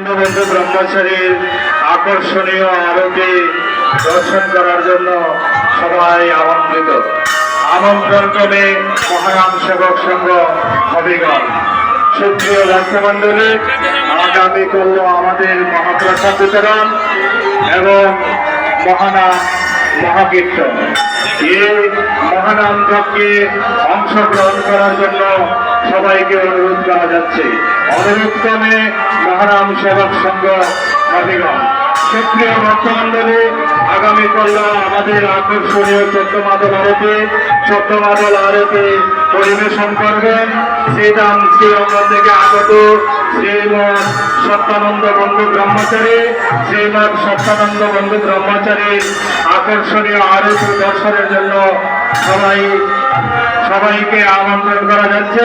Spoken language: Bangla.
বন্ধু ব্রহ্মচারীর আকর্ষণীয় আরতি দর্শন করার জন্য সবাই আমন্ত্রিত। আমন্ত্রণ করে মহারাম সেবক সংঘ হবিগঞ্জ। সুপ্রিয় ভক্তমণ্ডলী, আগামী করল আমাদের মহাপ্রসাদ বিতরণ এবং মহানাম মহাকীর্তন। এই মহানাম যজ্ঞে অংশগ্রহণ করার জন্য সবাইকে অনুরোধ করা যাচ্ছে। অনুরোধক্রমে মহানাম সেবক সংঘ হবিগঞ্জ। সুপ্রিয় ভক্তমণ্ডলী, আগামী করল আমাদের আকর্ষণীয় চোদ্দ মাদল আরতি পরিবেশন করবেন শ্রীধাম শ্রীরঙ্গ থেকে আগত শ্রীমৎ সত্যানন্দ বন্ধু ব্রহ্মচারী। শ্রীমৎ সত্যানন্দ বন্ধু ব্রহ্মচারীর আকর্ষণীয় আরতি দর্শনের জন্য সবাইকে আমন্ত্রণ করা যাচ্ছে।